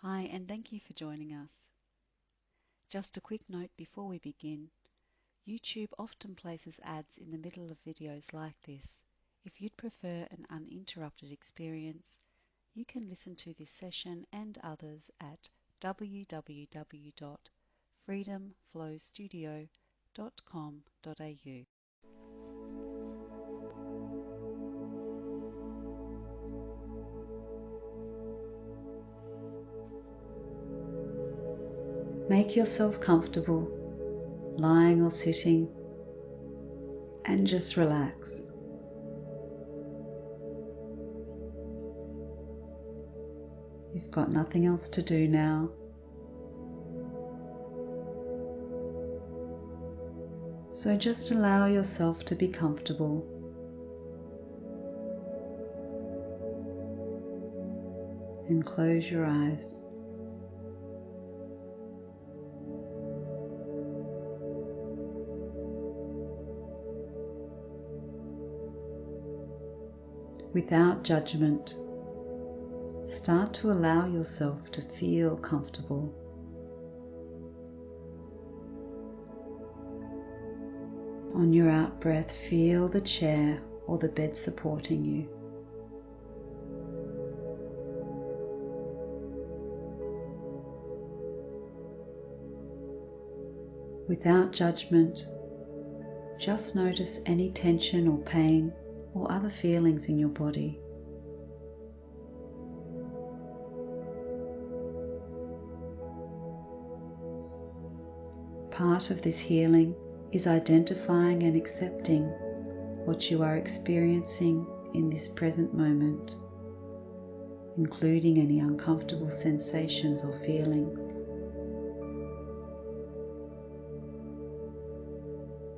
Hi, and thank you for joining us. Just a quick note before we begin. YouTube often places ads in the middle of videos like this. If you'd prefer an uninterrupted experience, you can listen to this session and others at www.freedomflowstudio.com.au. Make yourself comfortable, lying or sitting, and just relax. You've got nothing else to do now, so just allow yourself to be comfortable. And close your eyes. Without judgment, start to allow yourself to feel comfortable. On your out-breath, feel the chair or the bed supporting you. Without judgment, just notice any tension or pain or other feelings in your body. Part of this healing is identifying and accepting what you are experiencing in this present moment, including any uncomfortable sensations or feelings.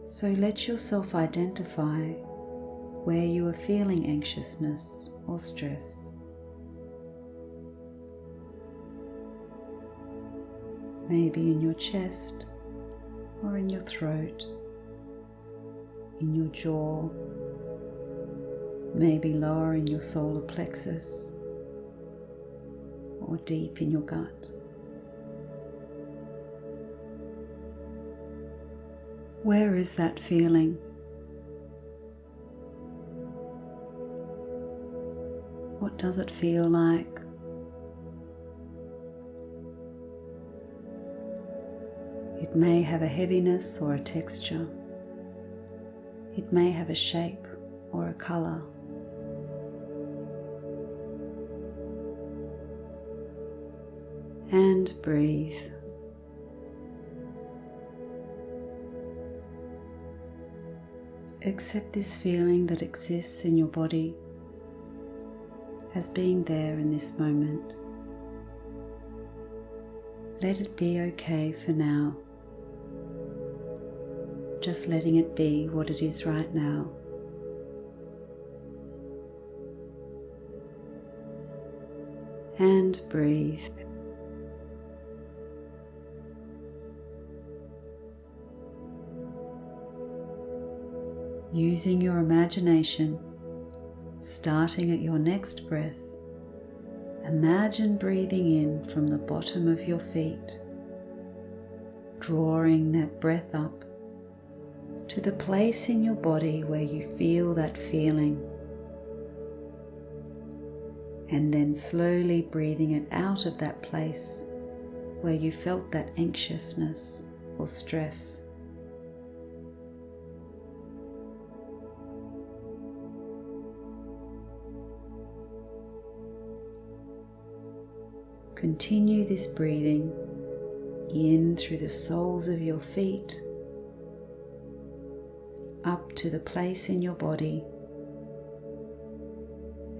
So let yourself identify where you are feeling anxiousness or stress. Maybe in your chest or in your throat, in your jaw, maybe lower in your solar plexus or deep in your gut. Where is that feeling? What does it feel like? It may have a heaviness or a texture. It may have a shape or a color. And breathe. Accept this feeling that exists in your body as being there in this moment. Let it be okay for now. Just letting it be what it is right now. And breathe. Using your imagination, starting at your next breath, imagine breathing in from the bottom of your feet, drawing that breath up to the place in your body where you feel that feeling, and then slowly breathing it out of that place where you felt that anxiousness or stress. Continue this breathing in through the soles of your feet, up to the place in your body,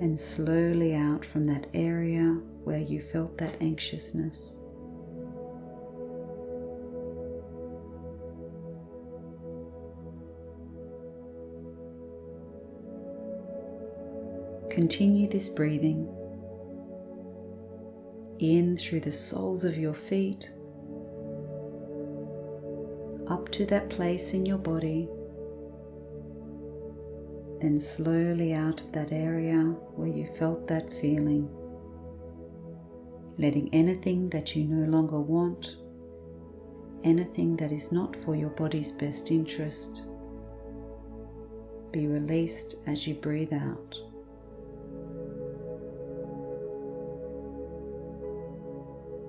and slowly out from that area where you felt that anxiousness. Continue this breathing in through the soles of your feet, up to that place in your body, then slowly out of that area where you felt that feeling. letting anything that you no longer want, anything that is not for your body's best interest, be released as you breathe out.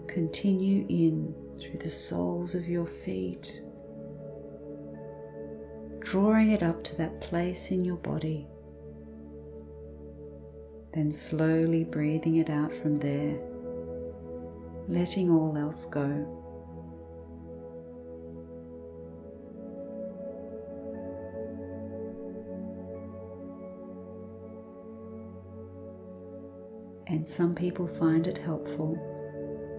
Continue in through the soles of your feet, drawing it up to that place in your body, then slowly breathing it out from there, letting all else go. And some people find it helpful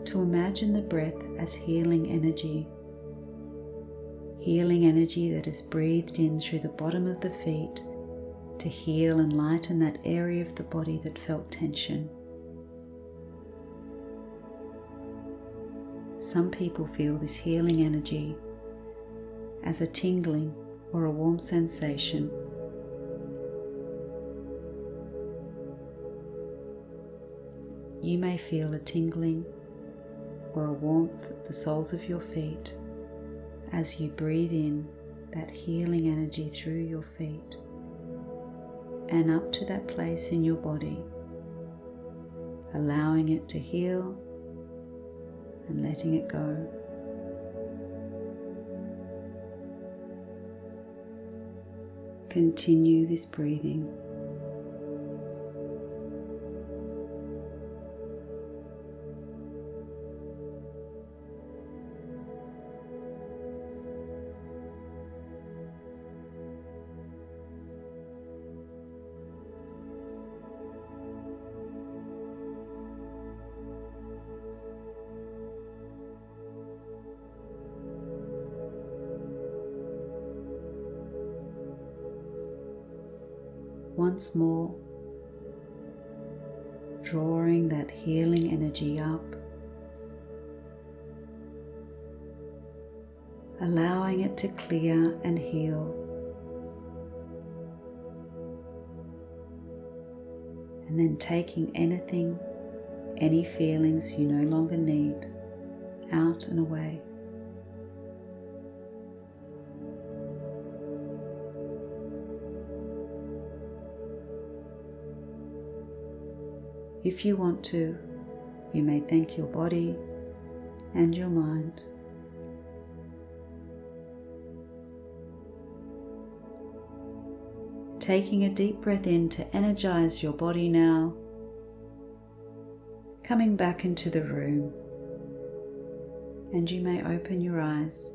to imagine the breath as healing energy that is breathed in through the bottom of the feet to heal and lighten that area of the body that felt tension. Some people feel this healing energy as a tingling or a warm sensation. You may feel a tingling or a warmth at the soles of your feet as you breathe in that healing energy through your feet and up to that place in your body, allowing it to heal and letting it go. Continue this breathing. Once more, drawing that healing energy up, allowing it to clear and heal, and then taking anything, any feelings you no longer need out and away. If you want to, you may thank your body and your mind. Taking a deep breath in to energize your body now, coming back into the room, and you may open your eyes.